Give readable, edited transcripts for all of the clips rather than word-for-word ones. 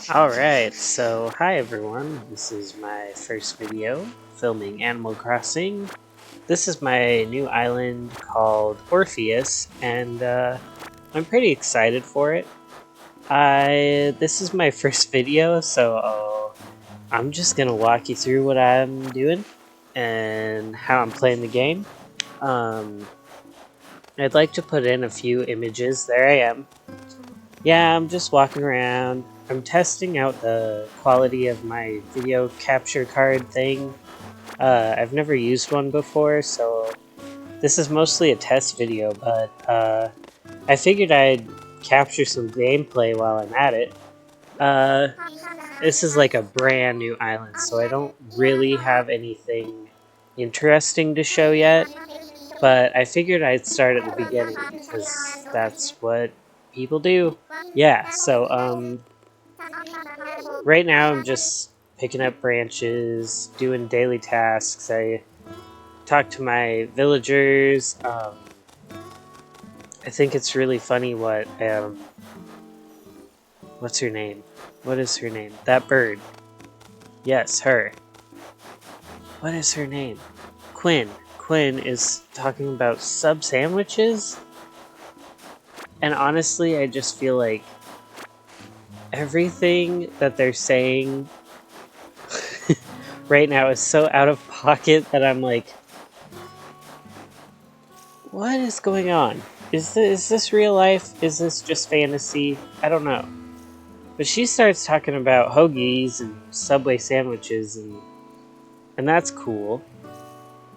Alright, so hi everyone. This is my first video filming Animal Crossing. This is my new island called Orpheus, and I'm pretty excited for it. This is my first video, so I'm just gonna walk you through what I'm doing and how I'm playing the game. I'd like to put in a few images. There I am. Yeah, I'm just walking around. I'm testing out the quality of my video capture card thing. I've never used one before, so this is mostly a test video, but I figured I'd capture some gameplay while I'm at it. This is like a brand new island, so I don't really have anything interesting to show yet, but I figured I'd start at the beginning because that's what people do. Yeah, so right now I'm just picking up branches, doing daily tasks. I talk to my villagers. I think it's really funny what what's her name? What is her name? That bird. Yes, her. What is her name? Quinn. Quinn is talking about sub sandwiches. And honestly, I just feel like everything that they're saying right now is so out of pocket that I'm like, what is going on? Is this real life? Is this just fantasy? I don't know. But she starts talking about hoagies and Subway sandwiches, and that's cool.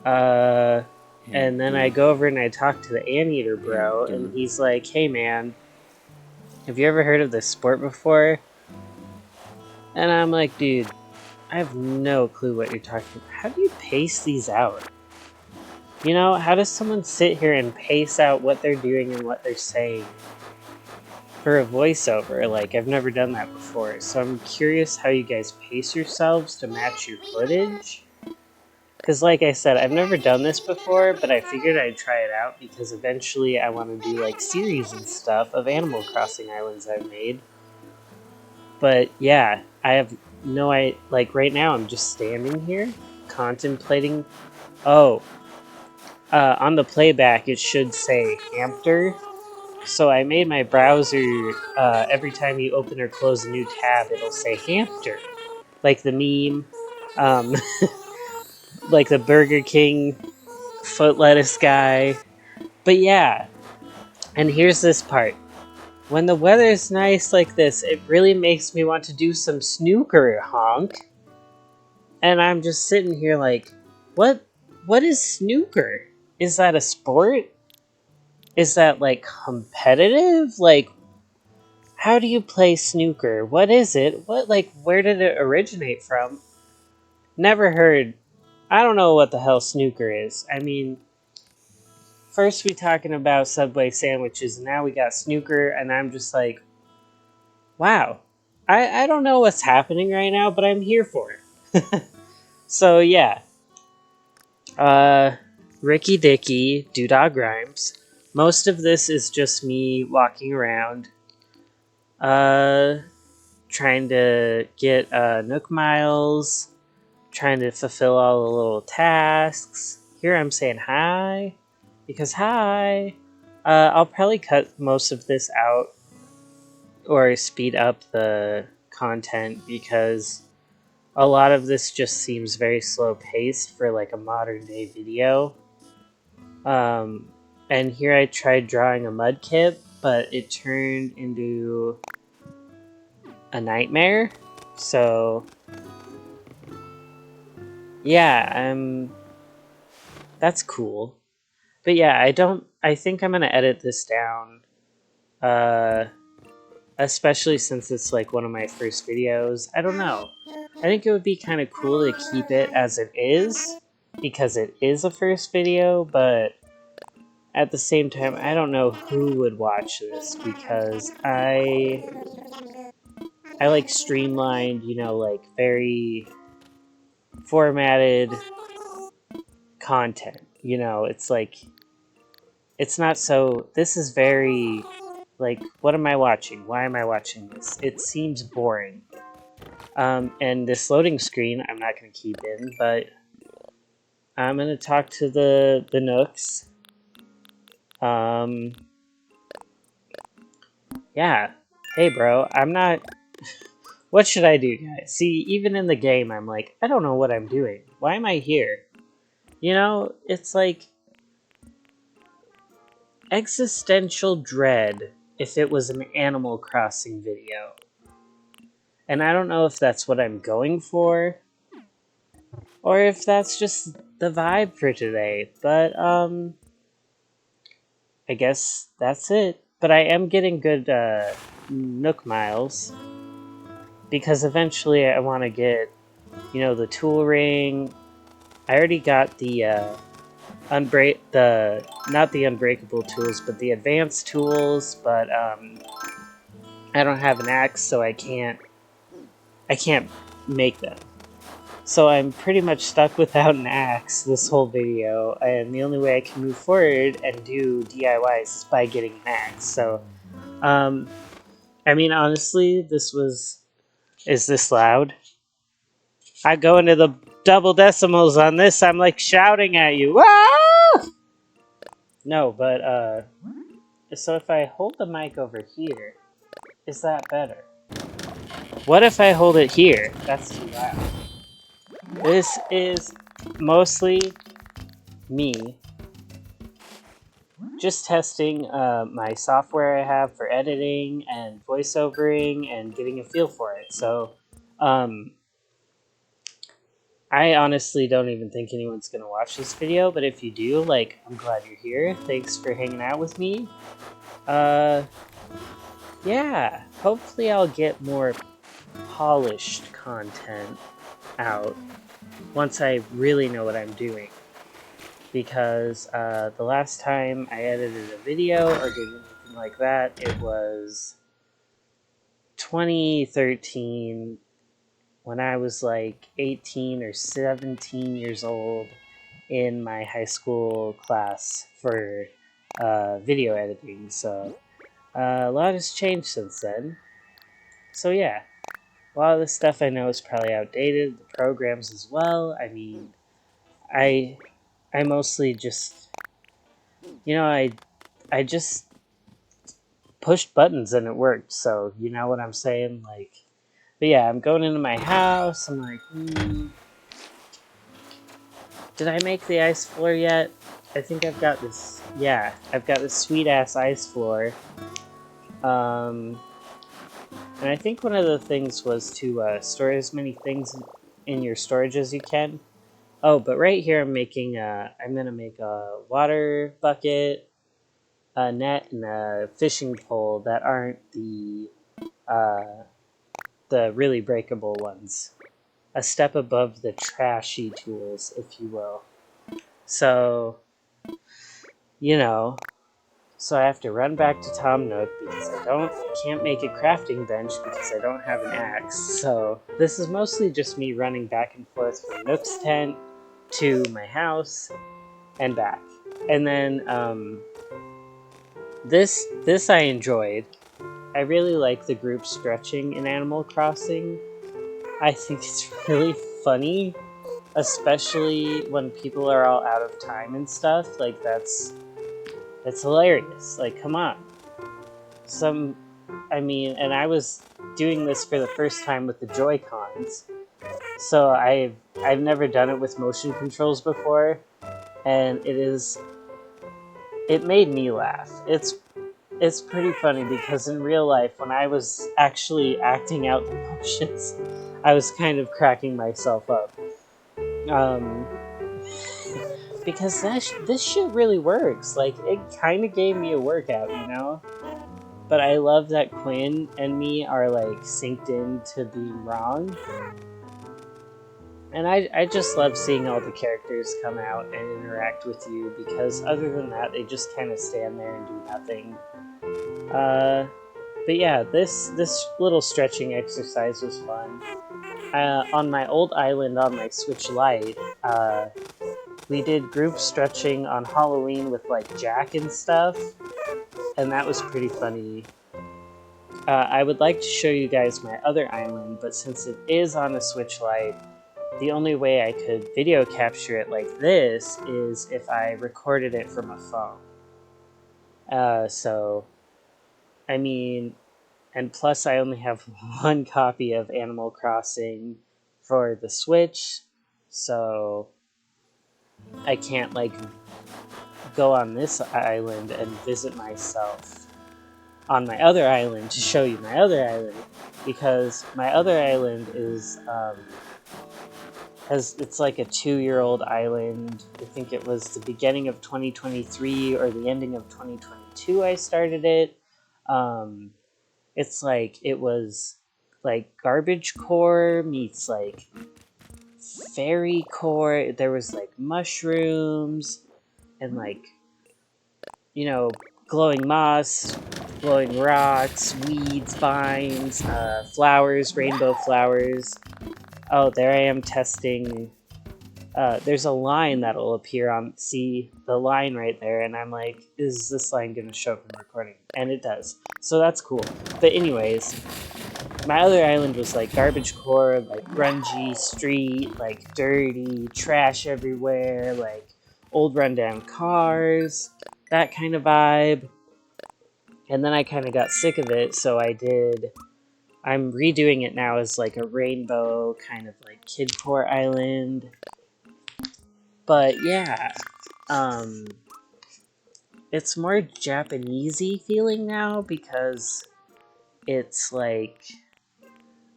And then I go over and I talk to the anteater bro, and he's like, hey man, have you ever heard of this sport before? And I'm like, dude, I have no clue what you're talking about. How do you pace these out? You know, how does someone sit here and pace out what they're doing and what they're saying for a voiceover? Like, I've never done that before, so I'm curious how you guys pace yourselves to match your footage. Because like I said, I've never done this before, but I figured I'd try it out because eventually I want to do like series and stuff of Animal Crossing islands I've made. But yeah, I have no idea. Like right now I'm just standing here contemplating. Oh, on the playback it should say hamster. So I made my browser, every time you open or close a new tab, it'll say hamster. Like the meme, um, like the Burger King foot lettuce guy. But yeah, and here's this part. When the weather's nice like this, it really makes me want to do some snooker, honk. And I'm just sitting here like, what is snooker? Is that a sport? Is that like competitive? Like, how do you play snooker? What is it? Where did it originate from? Never heard. I don't know what the hell snooker is. I mean, first we talking about Subway sandwiches, and now we got snooker, and I'm just like, wow. I don't know what's happening right now, but I'm here for it. So yeah. Ricky Dicky, Doodog Rhymes. Most of this is just me walking around, trying to get Nook Miles, trying to fulfill all the little tasks. Here I'm saying hi, because hi. I'll probably cut most of this out or speed up the content because a lot of this just seems very slow paced for like a modern day video. And here I tried drawing a mudkip, but it turned into a nightmare. So yeah, that's cool. But yeah, I think I'm gonna edit this down. Especially since it's like one of my first videos. I don't know. I think it would be kind of cool to keep it as it is because it is a first video, but at the same time, I don't know who would watch this because I like streamlined, you know, like very formatted content. You know, it's like it's not so. This is very Like, what am I watching? Why am I watching this? It seems boring. And this loading screen, I'm not going to keep in, but I'm going to talk to the Nooks. Yeah. Hey, bro, I'm not... What should I do, guys? See, even in the game, I'm like, I don't know what I'm doing. Why am I here? You know, it's like existential dread if it was an Animal Crossing video. And I don't know if that's what I'm going for, or if that's just the vibe for today. But, I guess that's it. But I am getting good, Nook miles. Because eventually I want to get, you know, the tool ring. I already got the, not the unbreakable tools, but the advanced tools, but, I don't have an axe, so I can't make them. So I'm pretty much stuck without an axe this whole video, and the only way I can move forward and do DIYs is by getting an axe. So, I mean, honestly, is this loud? I go into the double decimals on this, I'm like shouting at you. Ah! No, but, so if I hold the mic over here, is that better? What if I hold it here? That's too loud. This is mostly me just testing my software I have for editing and voiceovering and getting a feel for it. So, I honestly don't even think anyone's going to watch this video, but if you do, like, I'm glad you're here. Thanks for hanging out with me. Yeah, hopefully I'll get more polished content out once I really know what I'm doing. Because the last time I edited a video or did anything like that, it was 2013 when I was like 18 or 17 years old in my high school class for video editing. So a lot has changed since then. So yeah, a lot of this stuff I know is probably outdated. The programs as well. I mean, I mostly just, you know, I just pushed buttons and it worked. So you know what I'm saying, like. But yeah, I'm going into my house. I'm like, did I make the ice floor yet? I think I've got this. Yeah, I've got this sweet ass ice floor. And I think one of the things was to store as many things in your storage as you can. Oh, but right here I'm making I'm gonna make a water bucket, a net, and a fishing pole that aren't the really breakable ones. A step above the trashy tools, if you will. So, you know, so I have to run back to Tom Nook because I can't make a crafting bench because I don't have an axe. So this is mostly just me running back and forth from Nook's tent to my house and back. And then this I enjoyed. I really like the group stretching in Animal Crossing. I think it's really funny, especially when people are all out of time and stuff. Like that's hilarious. Like, come on. I mean, and I was doing this for the first time with the Joy-Cons. So I've never done it with motion controls before, and it made me laugh. It's pretty funny because in real life, when I was actually acting out the motions, I was kind of cracking myself up. Because this shit really works. Like, it kind of gave me a workout, you know? But I love that Quinn and me are, like, synced into being wrong. And I just love seeing all the characters come out and interact with you, because other than that, they just kind of stand there and do nothing. But yeah, this little stretching exercise was fun. On my old island on my Switch Lite, we did group stretching on Halloween with, like, Jack and stuff. and that was pretty funny. I would like to show you guys my other island, but since it is on a Switch Lite, the only way I could video capture it like this is if I recorded it from a phone. So, I mean, and plus I only have one copy of Animal Crossing for the Switch, so I can't, like, go on this island and visit myself on my other island to show you my other island, because my other island is, it's like a 2-year-old island. I think it was the beginning of 2023 or the ending of 2022 I started it. It's like, it was like garbage core meets like fairy core. There was like mushrooms and like, you know, glowing moss, glowing rocks, weeds, vines, flowers, rainbow flowers. Oh, there I am testing. There's a line that'll appear on, see the line right there, and I'm like, is this line gonna show up in recording? And it does. So that's cool. But anyways, my other island was like garbage core, like grungy street, like dirty, trash everywhere, like old rundown cars, that kind of vibe. And then I kind of got sick of it, so I'm redoing it now as like a rainbow kind of like kidcore island. But yeah, it's more Japanesey feeling now because it's like,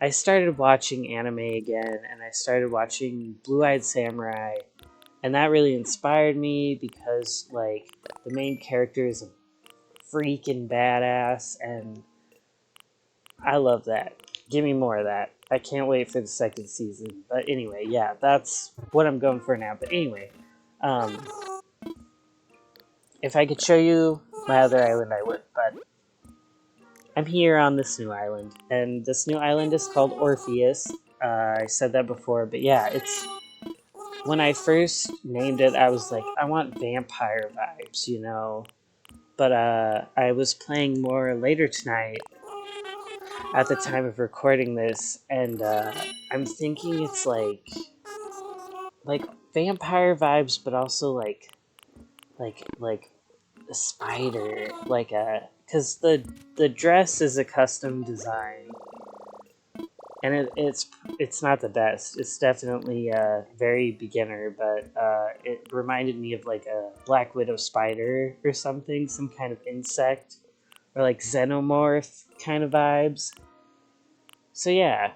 I started watching anime again, and I started watching Blue-Eyed Samurai, and that really inspired me because, like, the main character is a freaking badass, and I love that. Give me more of that. I can't wait for the second season. But anyway, yeah, that's what I'm going for now. But anyway, if I could show you my other island, I would, but I'm here on this new island, and this new island is called Orpheus. I said that before, but yeah, it's, when I first named it, I was like, I want vampire vibes, you know? But I was playing more later tonight at the time of recording this, and I'm thinking it's like vampire vibes, but also like a spider, like a, because the dress is a custom design, and it's not the best. It's definitely very beginner, but it reminded me of like a Black Widow spider or something, some kind of insect, or like xenomorph kind of vibes. So yeah,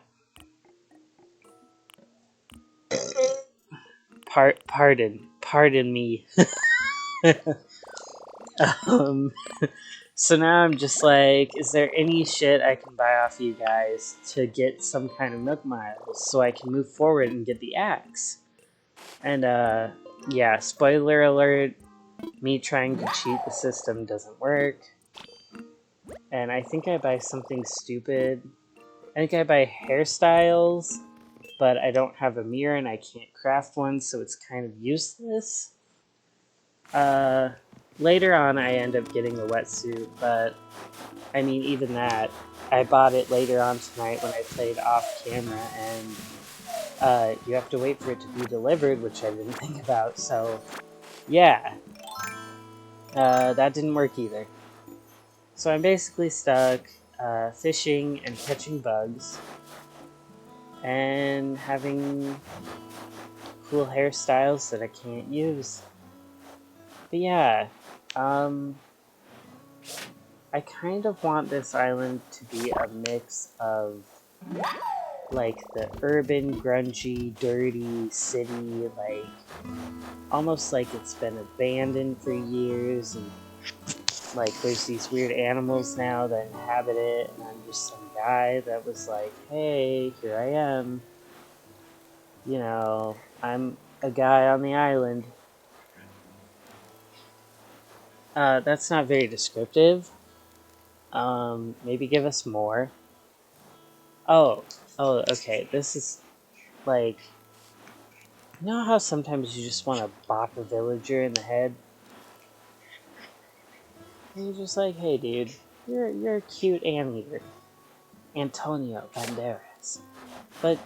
pardon me. um, so now I'm just like, is there any shit I can buy off you guys to get some kind of Nook Miles so I can move forward and get the axe? And yeah, spoiler alert, me trying to cheat the system doesn't work. And I think I buy something stupid. I think I buy hairstyles, but I don't have a mirror and I can't craft one, so it's kind of useless. Later on I end up getting a wetsuit, but I mean, even that, I bought it later on tonight when I played off camera, and you have to wait for it to be delivered, which I didn't think about, so yeah, that didn't work either. So I'm basically stuck fishing and catching bugs and having cool hairstyles that I can't use. But yeah, I kind of want this island to be a mix of like the urban, grungy, dirty city, like almost like it's been abandoned for years, and like there's these weird animals now that inhabit it, and I'm just some guy that was like, hey, here I am, you know, I'm a guy on the island. That's not very descriptive. Maybe give us more. Oh, okay, this is like, you know how sometimes you just want to bop a villager in the head? And you're just like, hey dude, you're a cute anteater. Antonio Banderas. But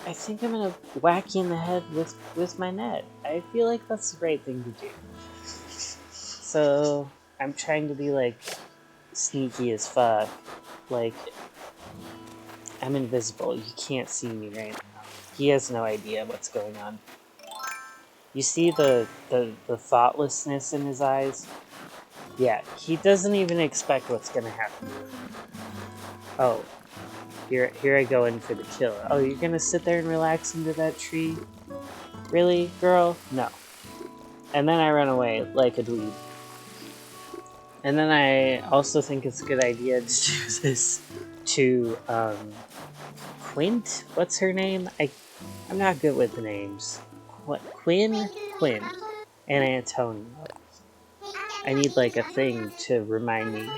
I think I'm gonna whack you in the head with my net. I feel like that's the right thing to do. So I'm trying to be like sneaky as fuck. Like I'm invisible. You can't see me right now. He has no idea what's going on. You see the thoughtlessness in his eyes? Yeah, he doesn't even expect what's gonna happen. Oh, here I go in for the kill. Oh, you're gonna sit there and relax under that tree? Really, girl? No. And then I run away like a dweeb. And then I also think it's a good idea to do this to Quint? What's her name? I'm not good with the names. What? Quinn? Quinn. And Antonio. I need like a thing to remind me.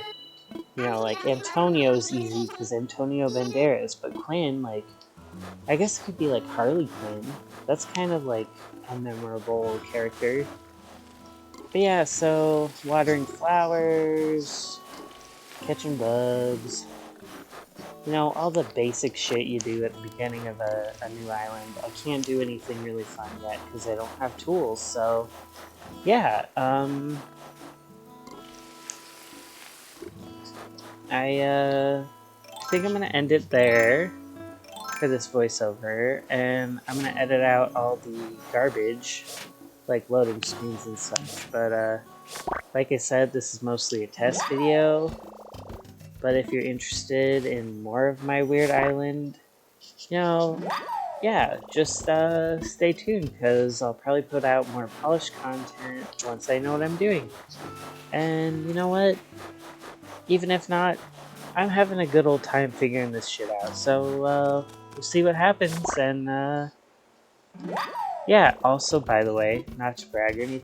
You know, like Antonio's easy because Antonio Banderas, but Quinn, like, I guess it could be like Harley Quinn. That's kind of like a memorable character. But yeah, so watering flowers, catching bugs, you know, all the basic shit you do at the beginning of a new island. I can't do anything really fun yet because I don't have tools, so yeah, I think I'm gonna end it there for this voiceover, and I'm gonna edit out all the garbage, like loading screens and such, but like I said, this is mostly a test video, but if you're interested in more of my weird island, you know, yeah, just stay tuned, because I'll probably put out more polished content once I know what I'm doing. And you know what? Even if not, I'm having a good old time figuring this shit out, so we'll see what happens, and yeah, also, by the way, not to brag or anything,